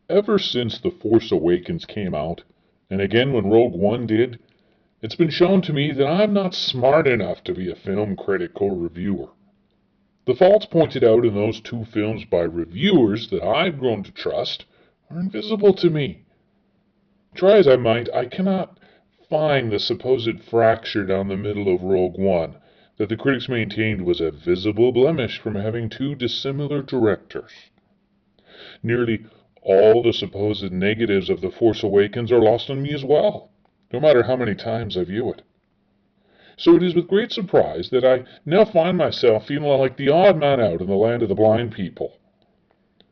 Ever since The Force Awakens came out, and again when Rogue One did, it's been shown to me that I'm not smart enough to be a film critic or reviewer. The faults pointed out in those two films by reviewers that I've grown to trust are invisible to me. Try as I might, I cannot find the supposed fracture down the middle of Rogue One that the critics maintained was a visible blemish from having two dissimilar directors. Nearly all the supposed negatives of The Force Awakens are lost on me as well, no matter how many times I view it. So it is with great surprise that I now find myself feeling like the odd man out in the land of the blind people.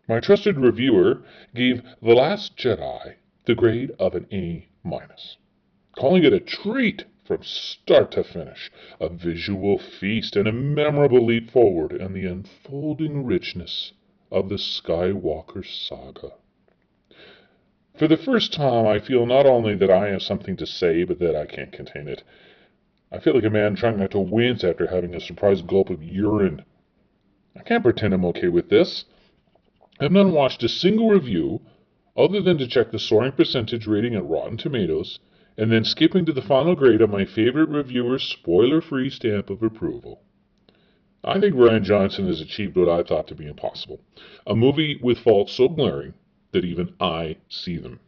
My trusted reviewer gave The Last Jedi the grade of an A-, calling it a treat from start to finish, a visual feast and a memorable leap forward in the unfolding richness of the Skywalker saga. For the first time, I feel not only that I have something to say, but that I can't contain it. I feel like a man trying not to wince after having a surprise gulp of urine. I can't pretend I'm okay with this. I've not watched a single review other than to check the soaring percentage rating at Rotten Tomatoes, and then skipping to the final grade on my favorite reviewer's spoiler-free stamp of approval. I think Rian Johnson has achieved what I thought to be impossible. A movie with faults so glaring that even I see them.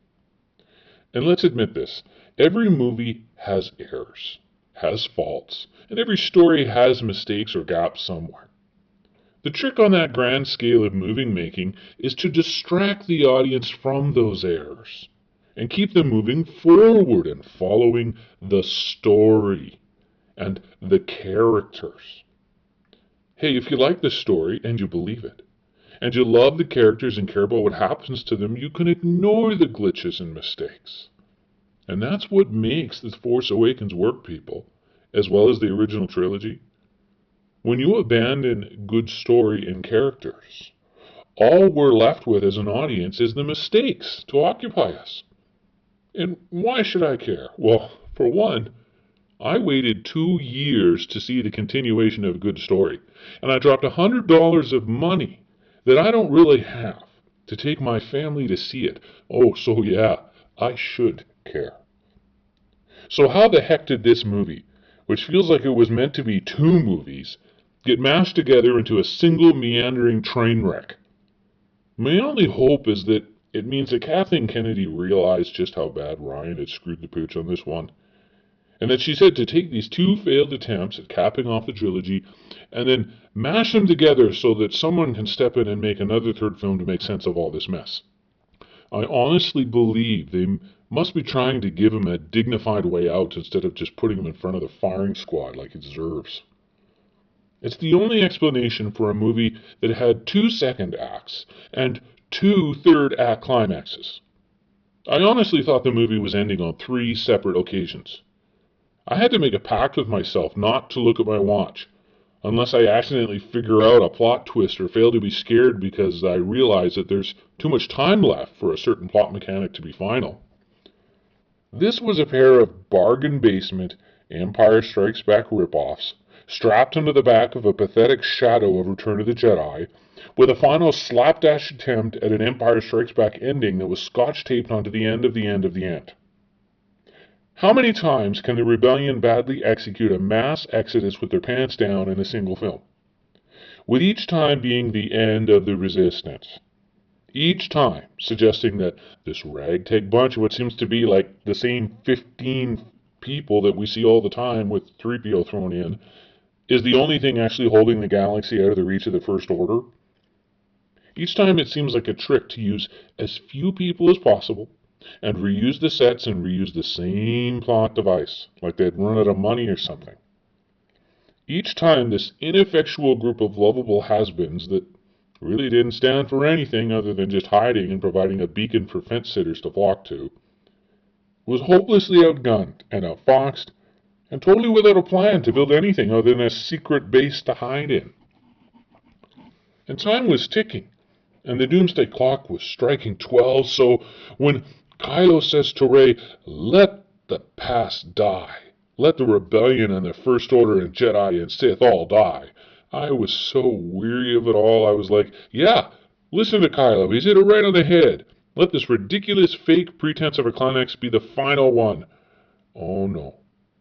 And let's admit this, every movie has errors, has faults, and every story has mistakes or gaps somewhere. The trick on that grand scale of movie making is to distract the audience from those errors and keep them moving forward and following the story and the characters. Hey, if you like the story and you believe it, and you love the characters and care about what happens to them, you can ignore the glitches and mistakes. And that's what makes The Force Awakens work, people, as well as the original trilogy. When you abandon good story and characters, all we're left with as an audience is the mistakes to occupy us. And why should I care? Well, for one, I waited 2 years to see the continuation of a good story, and I dropped $100 of money that I don't really have to take my family to see it. Oh, so yeah, I should care. So how the heck did this movie, which feels like it was meant to be two movies, get mashed together into a single meandering train wreck? My only hope is that it means that Kathleen Kennedy realized just how bad Ryan had screwed the pooch on this one, and that she said to take these two failed attempts at capping off the trilogy and then mash them together so that someone can step in and make another third film to make sense of all this mess. I honestly believe they must be trying to give him a dignified way out instead of just putting him in front of the firing squad like he deserves. It's the only explanation for a movie that had 2 second acts and 2 third act climaxes. I honestly thought the movie was ending on 3 separate occasions. I had to make a pact with myself not to look at my watch, unless I accidentally figure out a plot twist or fail to be scared because I realize that there's too much time left for a certain plot mechanic to be final. This was a pair of bargain basement Empire Strikes Back ripoffs, strapped onto the back of a pathetic shadow of Return of the Jedi, with a final slapdash attempt at an Empire Strikes Back ending that was scotch-taped onto the end of the end of the end. How many times can the rebellion badly execute a mass exodus with their pants down in a single film? With each time being the end of the resistance. Each time suggesting that this ragtag bunch of what seems to be like the same 15 people that we see all the time with 3PO thrown in is the only thing actually holding the galaxy out of the reach of the First Order. Each time it seems like a trick to use as few people as possible and reuse the sets and reuse the same plot device, like they'd run out of money or something. Each time this ineffectual group of lovable has-beens that really didn't stand for anything other than just hiding and providing a beacon for fence-sitters to flock to, was hopelessly outgunned and outfoxed, and totally without a plan to build anything other than a secret base to hide in. And time was ticking, and the doomsday clock was striking 12, so when Kylo says to Rey, "Let the past die. Let the rebellion and the First Order and Jedi and Sith all die," I was so weary of it all, I was like, yeah, listen to Kylo, he's hit it right on the head. Let this ridiculous fake pretense of a climax be the final one. Oh no.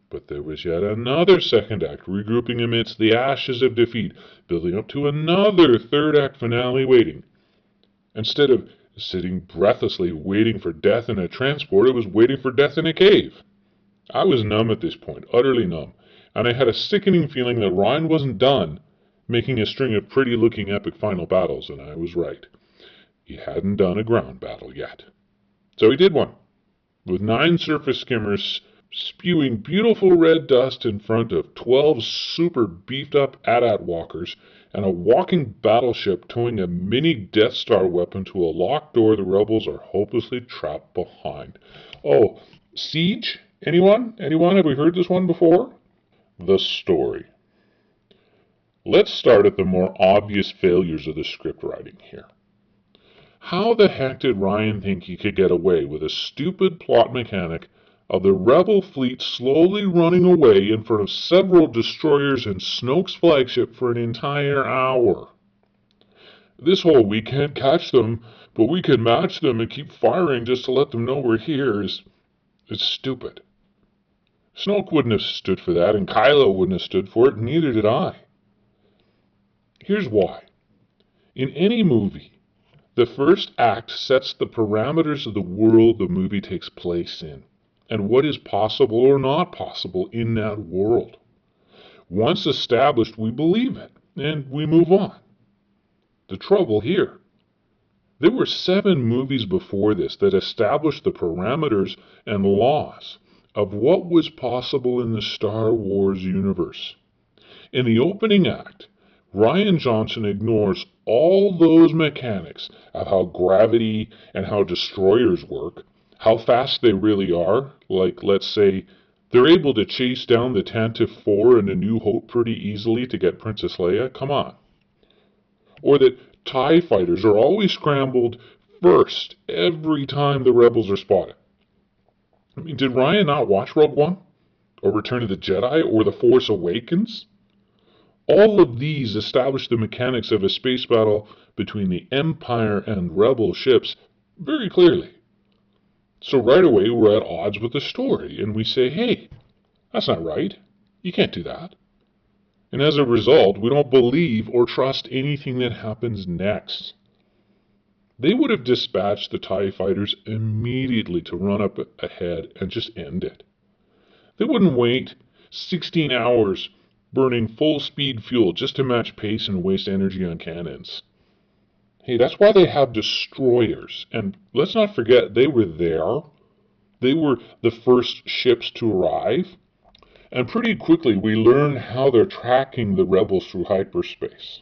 But there was yet another second act, regrouping amidst the ashes of defeat, building up to another third act finale waiting. Instead of sitting breathlessly waiting for death in a transport, it was waiting for death in a cave. I was numb at this point, utterly numb, and I had a sickening feeling that Ryan wasn't done making a string of pretty-looking epic final battles, and I was right. He hadn't done a ground battle yet. So he did one, with 9 surface skimmers spewing beautiful red dust in front of 12 super beefed-up AT-AT walkers, and a walking battleship towing a mini Death Star weapon to a locked door the rebels are hopelessly trapped behind. Oh, Siege? Anyone? Have we heard this one before? The story. Let's start at the more obvious failures of the script writing here. How the heck did Ryan think he could get away with a stupid plot mechanic of the rebel fleet slowly running away in front of several destroyers and Snoke's flagship for an entire hour? This whole "we can't catch them, but we can match them and keep firing just to let them know we're here" is stupid. Snoke wouldn't have stood for that, and Kylo wouldn't have stood for it, and neither did I. Here's why. In any movie, the first act sets the parameters of the world the movie takes place in, and what is possible or not possible in that world. Once established, we believe it, and we move on. The trouble here, there were 7 movies before this that established the parameters and laws of what was possible in the Star Wars universe. In the opening act, Rian Johnson ignores all those mechanics of how gravity and how destroyers work, how fast they really are, like, let's say, they're able to chase down the Tantive 4 in A New Hope pretty easily to get Princess Leia. Come on. Or that TIE fighters are always scrambled first every time the rebels are spotted. I mean, did Ryan not watch Rogue One? Or Return of the Jedi? Or The Force Awakens? All of these establish the mechanics of a space battle between the Empire and Rebel ships very clearly. So right away we're at odds with the story, and we say, hey, that's not right. You can't do that. And as a result, we don't believe or trust anything that happens next. They would have dispatched the TIE fighters immediately to run up ahead and just end it. They wouldn't wait 16 hours burning full-speed fuel just to match pace and waste energy on cannons. Hey, that's why they have destroyers. And let's not forget, they were there. They were the first ships to arrive. And pretty quickly we learn how they're tracking the rebels through hyperspace.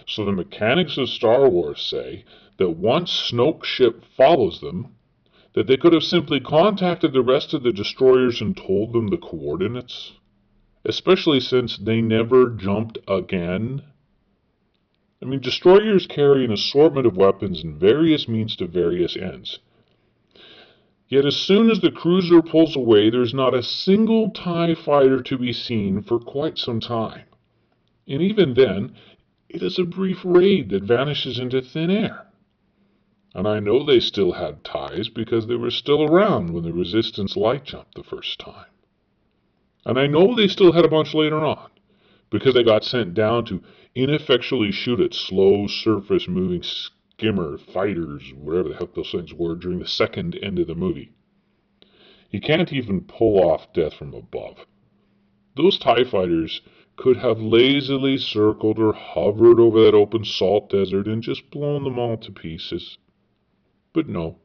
So the mechanics of Star Wars say that once Snoke's ship follows them, that they could have simply contacted the rest of the destroyers and told them the coordinates, especially since they never jumped again. I mean, destroyers carry an assortment of weapons and various means to various ends. Yet as soon as the cruiser pulls away, there's not a single TIE fighter to be seen for quite some time. And even then, it is a brief raid that vanishes into thin air. And I know they still had TIEs because they were still around when the Resistance light jumped the first time. And I know they still had a bunch later on, because they got sent down to ineffectually shoot at slow surface moving skimmer fighters, whatever the heck those things were, during the second end of the movie. You can't even pull off death from above. Those TIE fighters could have lazily circled or hovered over that open salt desert and just blown them all to pieces. But no.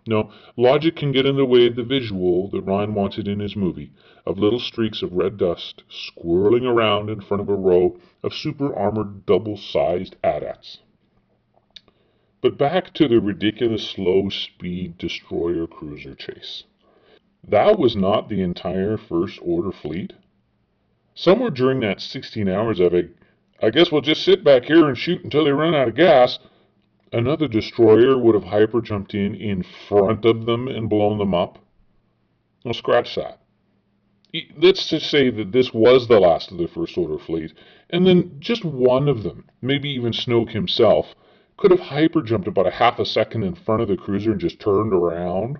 No, logic can get in the way of the visual that Ryan wanted in his movie, of little streaks of red dust swirling around in front of a row of super-armored double-sized AT-ATs. But back to the ridiculous slow-speed destroyer-cruiser chase. That was not the entire First Order fleet. Somewhere during that 16 hours of it, I guess we'll just sit back here and shoot until they run out of gas, another destroyer would have hyper-jumped in front of them and blown them up. Well, scratch that. Let's just say that this was the last of the First Order fleet, and then just one of them, maybe even Snoke himself, could have hyper-jumped about a half a second in front of the cruiser and just turned around.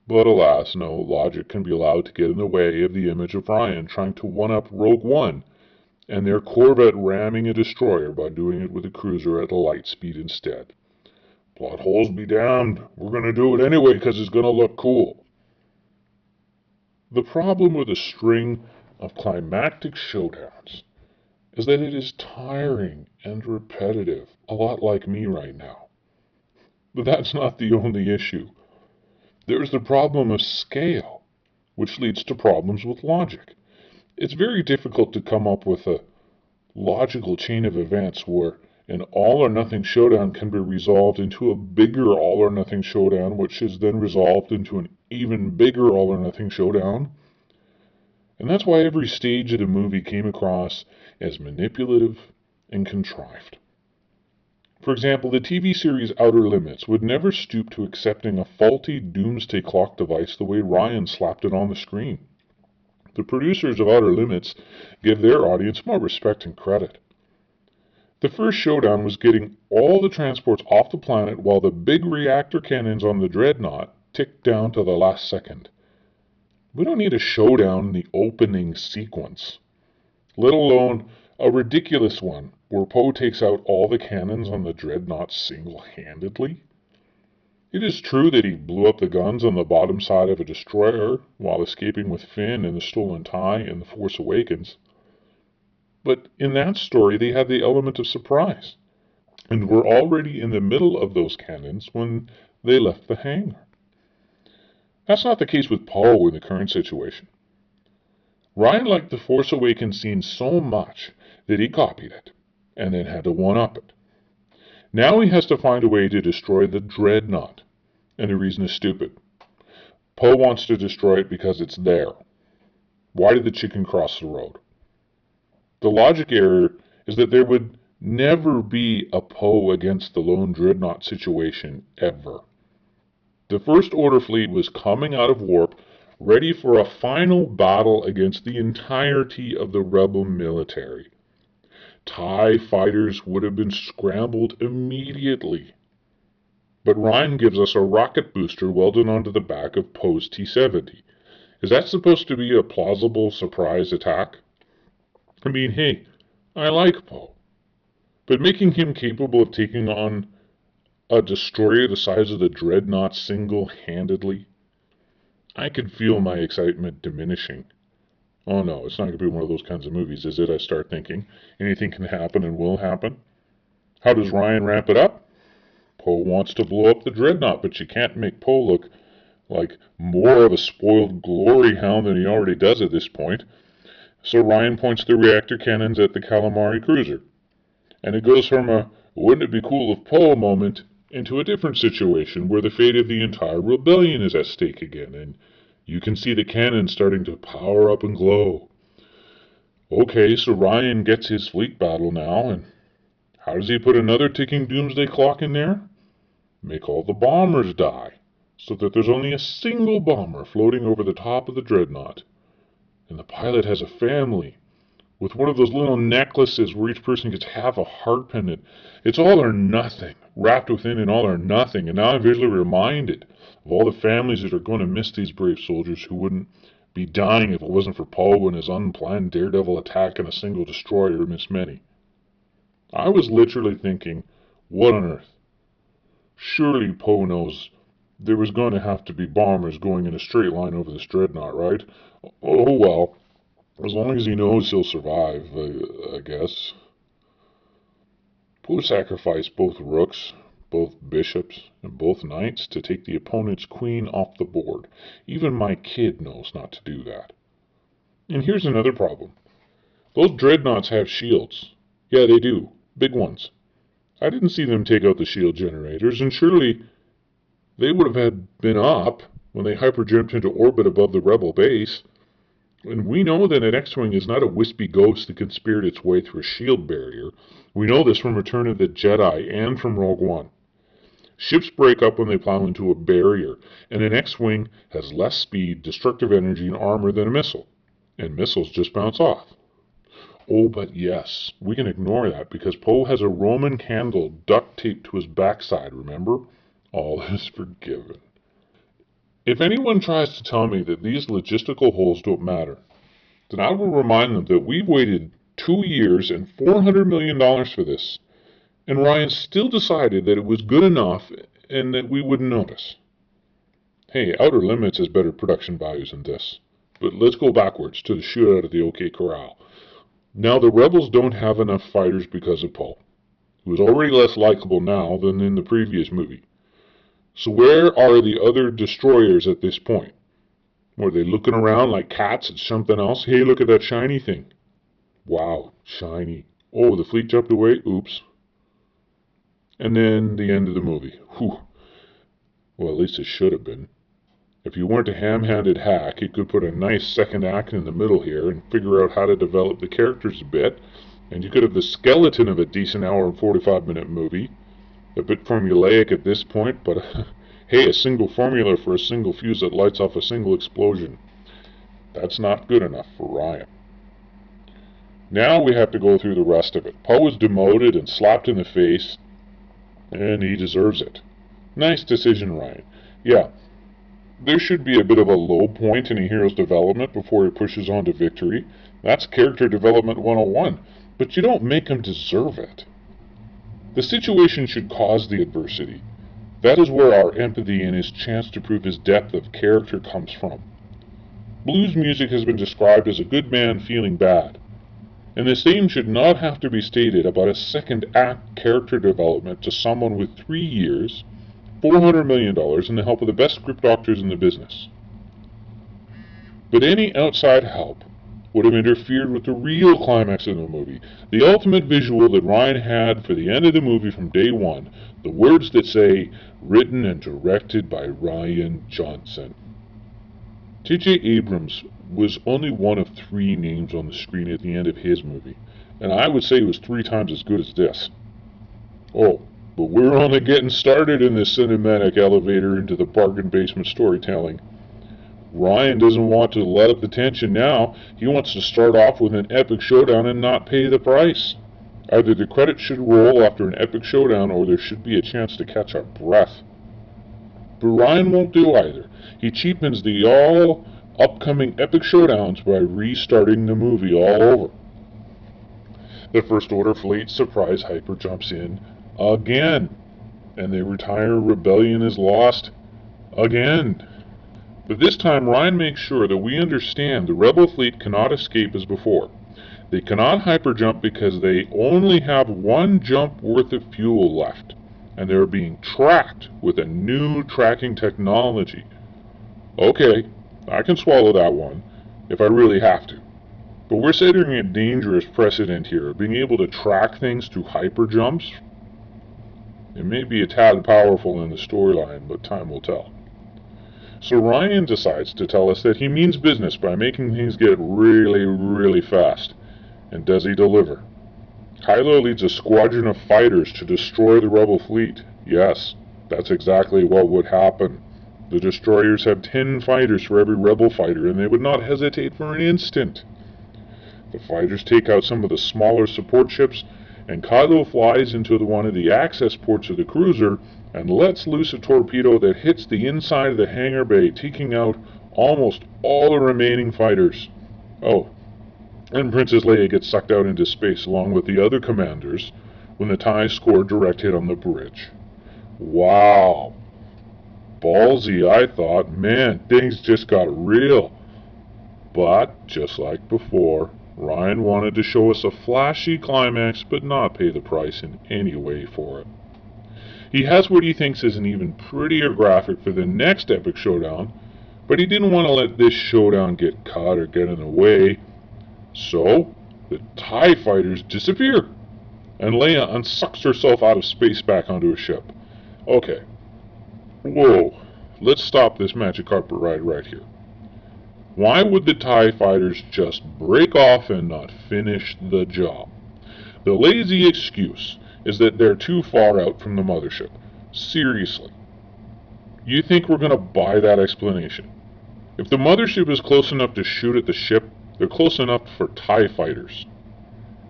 But alas, no logic can be allowed to get in the way of the image of Ryan trying to one-up Rogue One and their Corvette ramming a destroyer by doing it with a cruiser at a light speed instead. Plot holes be damned, we're going to do it anyway because it's going to look cool. The problem with a string of climactic showdowns is that it is tiring and repetitive, a lot like me right now. But that's not the only issue. There's the problem of scale, which leads to problems with logic. It's very difficult to come up with a logical chain of events where an all-or-nothing showdown can be resolved into a bigger all-or-nothing showdown, which is then resolved into an even bigger all-or-nothing showdown. And that's why every stage of the movie came across as manipulative and contrived. For example, the TV series Outer Limits would never stoop to accepting a faulty doomsday clock device the way Ryan slapped it on the screen. The producers of Outer Limits give their audience more respect and credit. The first showdown was getting all the transports off the planet while the big reactor cannons on the Dreadnought ticked down to the last second. We don't need a showdown in the opening sequence, let alone a ridiculous one where Poe takes out all the cannons on the Dreadnought single-handedly. It is true that he blew up the guns on the bottom side of a destroyer while escaping with Finn and the stolen tie in The Force Awakens. But in that story, they had the element of surprise, and were already in the middle of those cannons when they left the hangar. That's not the case with Poe in the current situation. Ryan liked the Force Awakens scene so much that he copied it, and then had to one-up it. Now he has to find a way to destroy the Dreadnought, and the reason is stupid. Poe wants to destroy it because it's there. Why did the chicken cross the road? The logic error is that there would never be a Poe against the lone Dreadnought situation, ever. The First Order fleet was coming out of warp, ready for a final battle against the entirety of the rebel military. TIE fighters would have been scrambled immediately. But Ryan gives us a rocket booster welded onto the back of Poe's T-70. Is that supposed to be a plausible surprise attack? I mean, hey, I like Poe, but making him capable of taking on a destroyer the size of the Dreadnought single-handedly, I could feel my excitement diminishing. Oh no, it's not going to be one of those kinds of movies, is it? I start thinking. Anything can happen and will happen. How does Ryan ramp it up? Poe wants to blow up the Dreadnought, but you can't make Poe look like more of a spoiled glory hound than he already does at this point. So Ryan points the reactor cannons at the calamari cruiser. And it goes from a wouldn't it be cool if Poe moment into a different situation where the fate of the entire rebellion is at stake again, and you can see the cannons starting to power up and glow. Okay, so Ryan gets his fleet battle now, and how does he put another ticking doomsday clock in there? Make all the bombers die, so that there's only a single bomber floating over the top of the Dreadnought. And the pilot has a family, with one of those little necklaces where each person gets half a heart pendant. It's all or nothing, wrapped within an all or nothing, and now I'm visually reminded of all the families that are going to miss these brave soldiers who wouldn't be dying if it wasn't for Poe and his unplanned daredevil attack in a single destroyer amidst many. I was literally thinking, what on earth? Surely Poe knows there was going to have to be bombers going in a straight line over this Dreadnought, right? Oh well, as long as he knows he'll survive, I guess. Poe sacrificed both rooks, both bishops, and both knights to take the opponent's queen off the board. Even my kid knows not to do that. And here's another problem. Those Dreadnoughts have shields. Yeah, they do. Big ones. I didn't see them take out the shield generators, and surely they would have been up when they hyperjumped into orbit above the rebel base. And we know that an X-Wing is not a wispy ghost that can spirit its way through a shield barrier. We know this from Return of the Jedi and from Rogue One. Ships break up when they plow into a barrier, and an X-Wing has less speed, destructive energy, and armor than a missile. And missiles just bounce off. Oh, but yes, we can ignore that because Poe has a Roman candle duct taped to his backside, remember? All is forgiven. If anyone tries to tell me that these logistical holes don't matter, then I will remind them that we've waited 2 years and $400 million for this, and Ryan still decided that it was good enough and that we wouldn't notice. Hey, Outer Limits has better production values than this. But let's go backwards to the shootout at the OK Corral. Now, the Rebels don't have enough fighters because of Poe, who is already less likable now than in the previous movie. So where are the other destroyers at this point? Were they looking around like cats at something else? Hey, look at that shiny thing. Wow, shiny. Oh, the fleet jumped away. Oops. And then the end of the movie. Whew. Well, at least it should have been. If you weren't a ham-handed hack, you could put a nice second act in the middle here and figure out how to develop the characters a bit, and you could have the skeleton of a decent hour and 45-minute movie. A bit formulaic at this point, but hey, a single formula for a single fuse that lights off a single explosion. That's not good enough for Ryan. Now we have to go through the rest of it. Poe is demoted and slapped in the face, and he deserves it. Nice decision, Ryan. Yeah, there should be a bit of a low point in a hero's development before he pushes on to victory. That's character development 101, but you don't make him deserve it. The situation should cause the adversity. That is where our empathy and his chance to prove his depth of character comes from. Blues music has been described as a good man feeling bad, and the same should not have to be stated about a second act character development to someone with 3 years, $400 million, and the help of the best script doctors in the business. But any outside help would have interfered with the real climax of the movie, the ultimate visual that Ryan had for the end of the movie from day one, the words that say, written and directed by Rian Johnson. J.J. Abrams was only one of 3 names on the screen at the end of his movie, and I would say it was 3 times as good as this. Oh, but we're only getting started in this cinematic elevator into the bargain basement storytelling. Ryan doesn't want to let up the tension now. He wants to start off with an epic showdown and not pay the price. Either the credits should roll after an epic showdown or there should be a chance to catch our breath. But Ryan won't do either. He cheapens the all upcoming epic showdowns by restarting the movie all over. The First Order fleet surprise hyper jumps in again, and they retire Rebellion is lost again. But this time Ryan makes sure that we understand the Rebel fleet cannot escape as before. They cannot hyperjump because they only have 1 jump worth of fuel left, and they're being tracked with a new tracking technology. Okay, I can swallow that one, if I really have to. But we're setting a dangerous precedent here, being able to track things through hyperjumps. It may be a tad powerful in the storyline, but time will tell. So Ryan decides to tell us that he means business by making things get really, really fast. And does he deliver? Kylo leads a squadron of fighters to destroy the Rebel fleet. Yes, that's exactly what would happen. The destroyers have 10 fighters for every Rebel fighter, and they would not hesitate for an instant. The fighters take out some of the smaller support ships, and Kylo flies into one of the access ports of the cruiser and lets loose a torpedo that hits the inside of the hangar bay, taking out almost all the remaining fighters. Oh, and Princess Leia gets sucked out into space along with the other commanders when the TIE score a direct hit on the bridge. Wow. Ballsy, I thought. Man, things just got real. But, just like before, Ryan wanted to show us a flashy climax but not pay the price in any way for it. He has what he thinks is an even prettier graphic for the next epic showdown, but he didn't want to let this showdown get cut or get in the way. So, the TIE fighters disappear, and Leia unsucks herself out of space back onto a ship. Okay. Whoa. Let's stop this magic carpet ride right here. Why would the TIE fighters just break off and not finish the job? The lazy excuse is that they're too far out from the mothership. Seriously. You think we're going to buy that explanation? If the mothership is close enough to shoot at the ship, they're close enough for TIE fighters.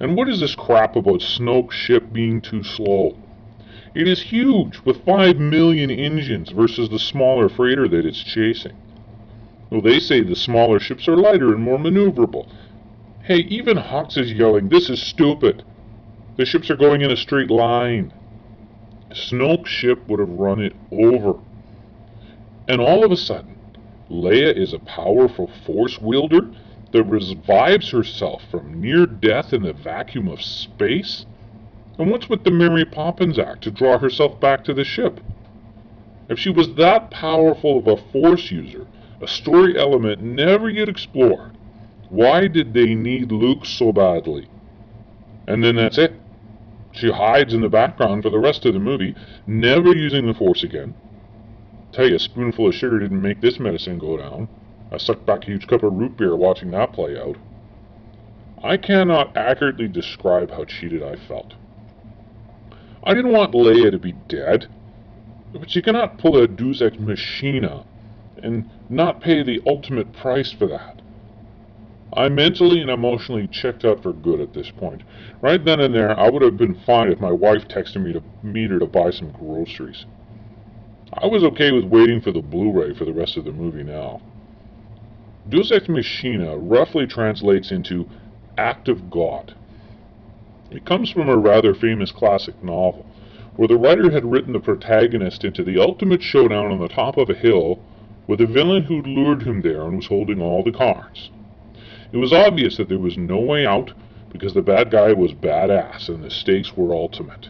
And what is this crap about Snoke's ship being too slow? It is huge, with 5 million engines versus the smaller freighter that it's chasing. Well, they say the smaller ships are lighter and more maneuverable. Hey, even Hux is yelling, "This is stupid. The ships are going in a straight line." Snoke's ship would have run it over. And all of a sudden, Leia is a powerful force wielder that revives herself from near death in the vacuum of space? And what's with the Mary Poppins act to draw herself back to the ship? If she was that powerful of a force user, a story element never yet explored, why did they need Luke so badly? And then that's it. She hides in the background for the rest of the movie, never using the force again. Tell you, a spoonful of sugar didn't make this medicine go down. I sucked back a huge cup of root beer watching that play out. I cannot accurately describe how cheated I felt. I didn't want Leia to be dead, but you cannot pull a Deus Ex Machina and not pay the ultimate price for that. I mentally and emotionally checked out for good at this point. Right then and there, I would have been fine if my wife texted me to buy some groceries. I was okay with waiting for the Blu-ray for the rest of the movie now. Deus Ex Machina roughly translates into Act of God. It comes from a rather famous classic novel, where the writer had written the protagonist into the ultimate showdown on the top of a hill with a villain who'd lured him there and was holding all the cards. It was obvious that there was no way out because the bad guy was badass and the stakes were ultimate.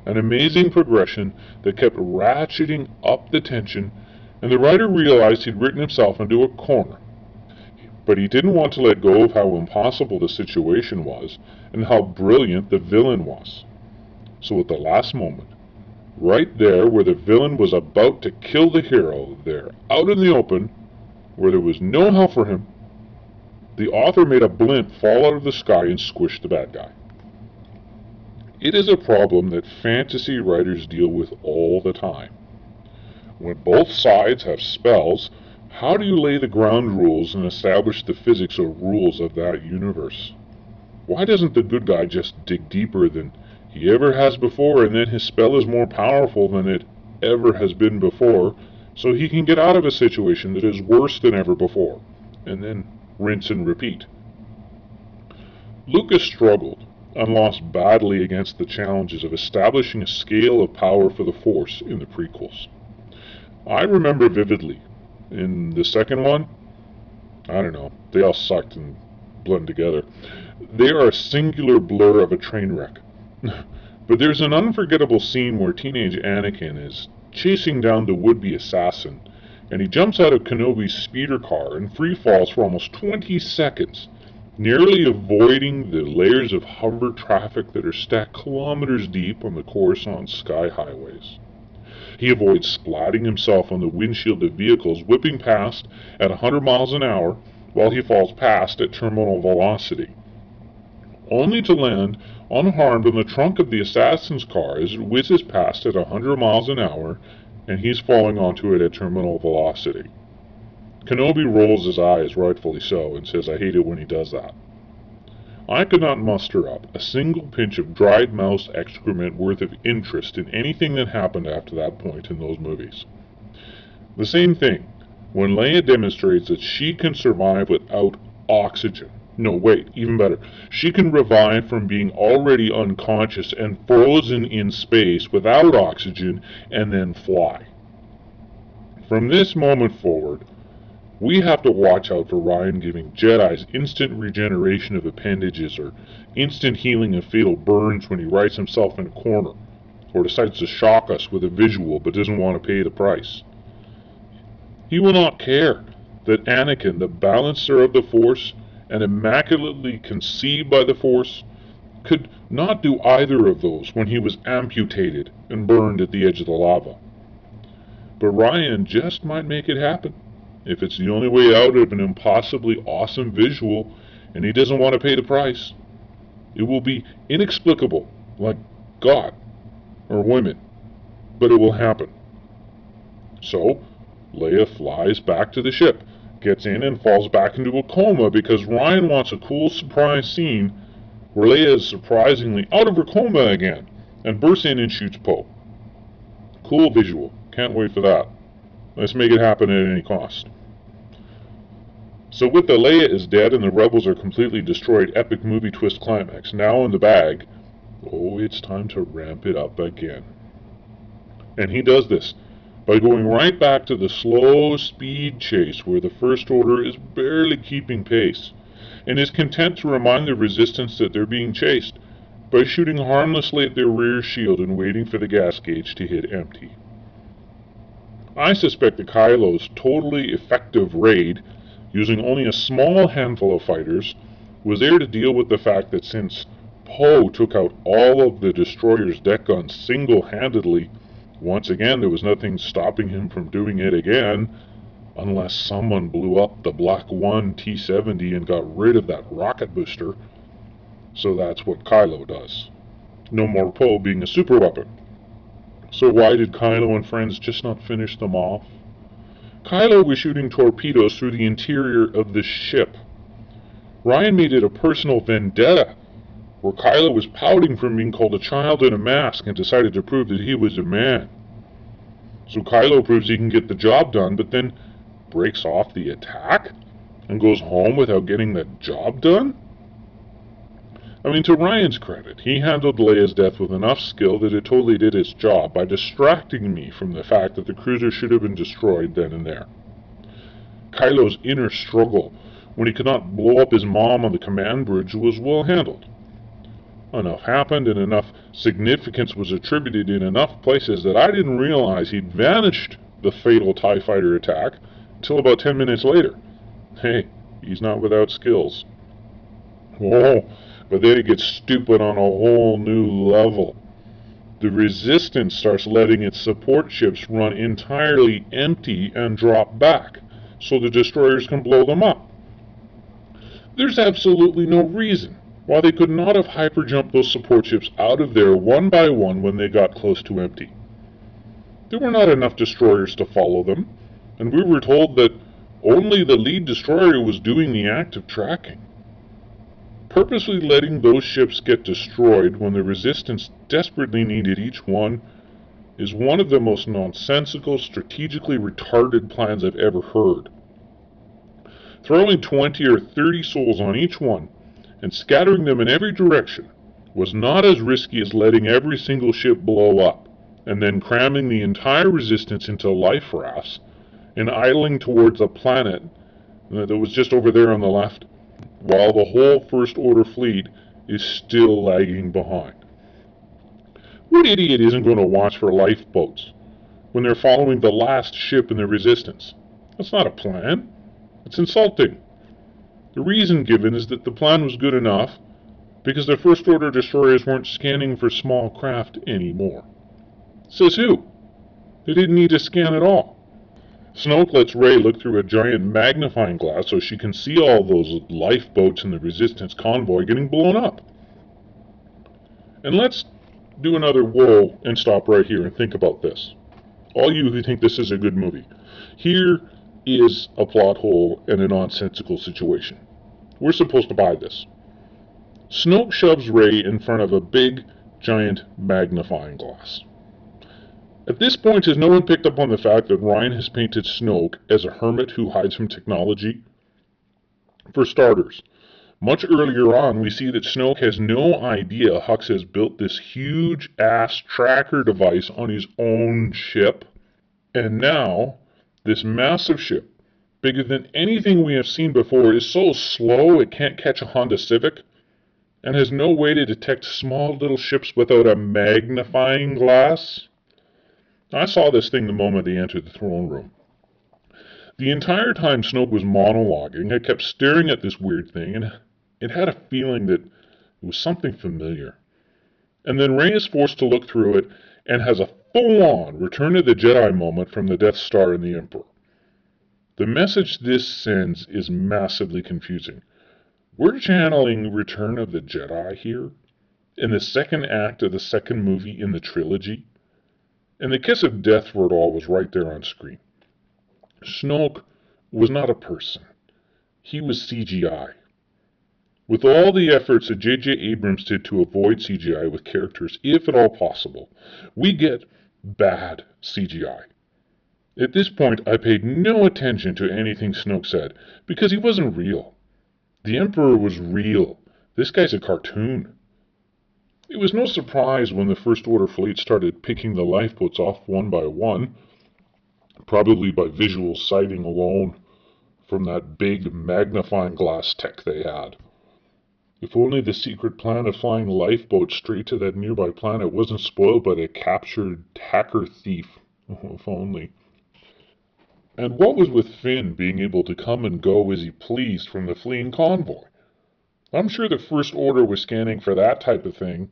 An amazing progression that kept ratcheting up the tension, and the writer realized he'd written himself into a corner. But he didn't want to let go of how impossible the situation was and how brilliant the villain was. So at the last moment, right there where the villain was about to kill the hero, there, out in the open, where there was no help for him, the author made a blimp fall out of the sky and squish the bad guy. It is a problem that fantasy writers deal with all the time. When both sides have spells, how do you lay the ground rules and establish the physics or rules of that universe? Why doesn't the good guy just dig deeper than he ever has before, and then his spell is more powerful than it ever has been before, so he can get out of a situation that is worse than ever before, and then rinse and repeat? Lucas struggled and lost badly against the challenges of establishing a scale of power for the Force in the prequels. I remember vividly, in the second one, I don't know, they all sucked and blend together. They are a singular blur of a train wreck. But there's an unforgettable scene where teenage Anakin is chasing down the would-be assassin, and he jumps out of Kenobi's speeder car and free falls for almost 20 seconds, nearly avoiding the layers of hover traffic that are stacked kilometers deep on the Coruscant sky highways. He avoids splatting himself on the windshield of vehicles whipping past at 100 miles an hour while he falls past at terminal velocity, only to land unharmed on the trunk of the assassin's car as it whizzes past at 100 miles an hour and he's falling onto it at terminal velocity. Kenobi rolls his eyes, rightfully so, and says, "I hate it when he does that." I could not muster up a single pinch of dried mouse excrement worth of interest in anything that happened after that point in those movies. The same thing when Leia demonstrates that she can survive without oxygen. No, wait, even better. She can revive from being already unconscious and frozen in space without oxygen and then fly. From this moment forward, we have to watch out for Ryan giving Jedis instant regeneration of appendages or instant healing of fatal burns when he writes himself in a corner, or decides to shock us with a visual but doesn't want to pay the price. He will not care that Anakin, the balancer of the Force and immaculately conceived by the Force, could not do either of those when he was amputated and burned at the edge of the lava. But Ryan just might make it happen, if it's the only way out of an impossibly awesome visual and he doesn't want to pay the price. It will be inexplicable, like God or women, but it will happen. So, Leia flies back to the ship, gets in and falls back into a coma because Ryan wants a cool surprise scene where Leia is surprisingly out of her coma again, and bursts in and shoots Poe. Cool visual. Can't wait for that. Let's make it happen at any cost. So with the Leia is dead and the rebels are completely destroyed epic movie twist climax now in the bag, oh, it's time to ramp it up again. And he does this by going right back to the slow speed chase where the First Order is barely keeping pace, and is content to remind the Resistance that they're being chased by shooting harmlessly at their rear shield and waiting for the gas gauge to hit empty. I suspect that Kylo's totally effective raid, using only a small handful of fighters, was there to deal with the fact that since Poe took out all of the destroyer's deck guns single-handedly, once again there was nothing stopping him from doing it again, unless someone blew up the Black 1 T-70 and got rid of that rocket booster. So that's what Kylo does. No more Poe being a super weapon. So why did Kylo and friends just not finish them off? Kylo was shooting torpedoes through the interior of the ship. Rian made it a personal vendetta, where Kylo was pouting from being called a child in a mask and decided to prove that he was a man. So Kylo proves he can get the job done, but then breaks off the attack and goes home without getting the job done? I mean, to Rian's credit, he handled Leia's death with enough skill that it totally did its job by distracting me from the fact that the cruiser should have been destroyed then and there. Kylo's inner struggle when he could not blow up his mom on the command bridge was well handled. Enough happened and enough significance was attributed in enough places that I didn't realize he'd vanished the fatal TIE fighter attack until about 10 minutes later. Hey, he's not without skills. Whoa, but then it gets stupid on a whole new level. The Resistance starts letting its support ships run entirely empty and drop back, so the destroyers can blow them up. There's absolutely no reason why they could not have hyperjumped those support ships out of there one by one when they got close to empty. There were not enough destroyers to follow them, and we were told that only the lead destroyer was doing the act of tracking. Purposely letting those ships get destroyed when the Resistance desperately needed each one is one of the most nonsensical, strategically retarded plans I've ever heard. Throwing 20 or 30 souls on each one and scattering them in every direction was not as risky as letting every single ship blow up and then cramming the entire Resistance into life rafts and idling towards a planet that was just over there on the left, while the whole First Order fleet is still lagging behind. What idiot isn't going to watch for lifeboats when they're following the last ship in the Resistance? That's not a plan. It's insulting. The reason given is that the plan was good enough because the First Order destroyers weren't scanning for small craft anymore. Says who? They didn't need to scan at all. Snoke lets Rey look through a giant magnifying glass so she can see all those lifeboats in the Resistance convoy getting blown up. And let's do another whoa and stop right here and think about this. All you who think this is a good movie, here is a plot hole and a nonsensical situation. We're supposed to buy this. Snoke shoves Rey in front of a big, giant magnifying glass. At this point, has no one picked up on the fact that Rian has painted Snoke as a hermit who hides from technology? For starters, much earlier on, we see that Snoke has no idea Hux has built this huge-ass tracker device on his own ship. And now, this massive ship, bigger than anything we have seen before, is so slow it can't catch a Honda Civic, and has no way to detect small little ships without a magnifying glass. I saw this thing the moment they entered the throne room. The entire time Snoke was monologuing, I kept staring at this weird thing, and it had a feeling that it was something familiar. And then Rey is forced to look through it, and has a full-on Return of the Jedi moment from the Death Star and the Emperor. The message this sends is massively confusing. We're channeling Return of the Jedi here, in the second act of the second movie in the trilogy. And the kiss of death for it all was right there on screen. Snoke was not a person. He was CGI. With all the efforts that J.J. Abrams did to avoid CGI with characters, if at all possible, we get bad CGI. At this point, I paid no attention to anything Snoke said, because he wasn't real. The Emperor was real. This guy's a cartoon. It was no surprise when the First Order fleet started picking the lifeboats off one by one, probably by visual sighting alone from that big magnifying glass tech they had. If only the secret plan of flying lifeboats straight to that nearby planet wasn't spoiled by the captured hacker thief. Oh, if only. And what was with Finn being able to come and go as he pleased from the fleeing convoy? I'm sure the First Order was scanning for that type of thing.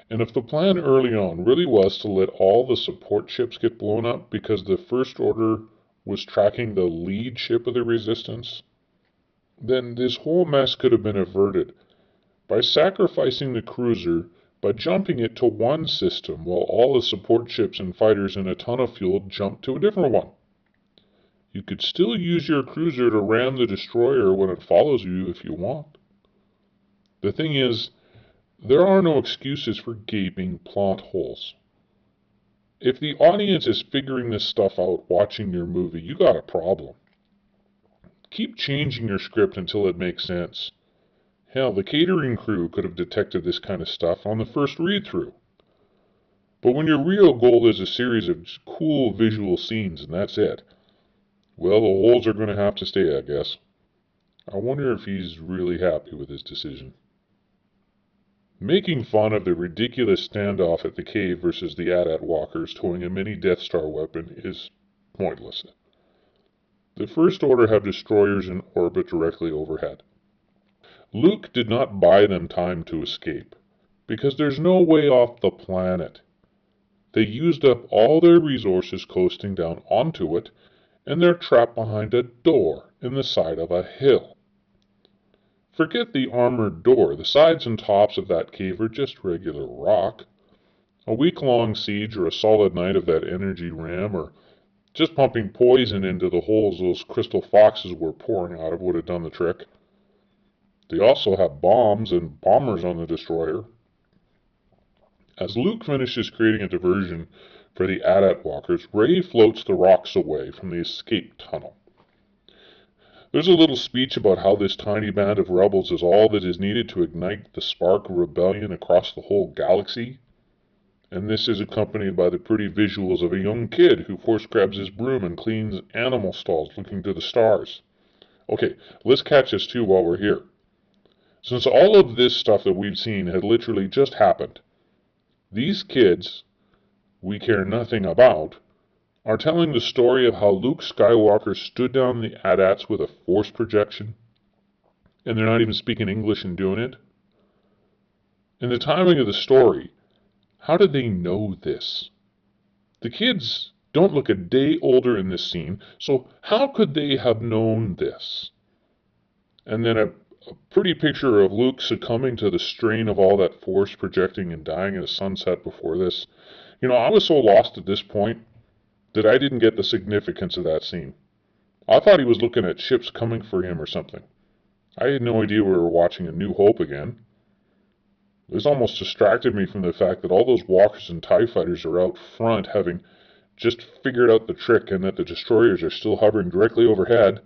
And if the plan early on really was to let all the support ships get blown up because the First Order was tracking the lead ship of the Resistance, then this whole mess could have been averted by sacrificing the cruiser by jumping it to one system while all the support ships and fighters in a ton of fuel jumped to a different one. You could still use your cruiser to ram the destroyer when it follows you if you want. The thing is, there are no excuses for gaping plot holes. If the audience is figuring this stuff out watching your movie, you got a problem. Keep changing your script until it makes sense. Hell, the catering crew could have detected this kind of stuff on the first read-through. But when your real goal is a series of cool visual scenes and that's it, well, the holes are going to have to stay, I guess. I wonder if he's really happy with his decision. Making fun of the ridiculous standoff at the cave versus the AT-AT walkers towing a mini Death Star weapon is pointless. The First Order have destroyers in orbit directly overhead. Luke did not buy them time to escape, because there's no way off the planet. They used up all their resources coasting down onto it, and they're trapped behind a door in the side of a hill. Forget the armored door, the sides and tops of that cave are just regular rock. A week-long siege or a solid night of that energy ram or just pumping poison into the holes those crystal foxes were pouring out of would have done the trick. They also have bombs and bombers on the destroyer. As Luke finishes creating a diversion for the AT-AT walkers, Rey floats the rocks away from the escape tunnel. There's a little speech about how this tiny band of rebels is all that is needed to ignite the spark of rebellion across the whole galaxy. And this is accompanied by the pretty visuals of a young kid who force grabs his broom and cleans animal stalls looking to the stars. Okay, let's catch this too while we're here. Since all of this stuff that we've seen had literally just happened, these kids, we care nothing about, are telling the story of how Luke Skywalker stood down the AT-ATs with a force projection, and they're not even speaking English and doing it. In the timing of the story, how did they know this? The kids don't look a day older in this scene, so how could they have known this? And then a pretty picture of Luke succumbing to the strain of all that force projecting and dying in a sunset before this. I was so lost at this point that I didn't get the significance of that scene. I thought he was looking at ships coming for him or something. I had no idea we were watching A New Hope again. This almost distracted me from the fact that all those walkers and TIE fighters are out front having just figured out the trick and that the destroyers are still hovering directly overhead.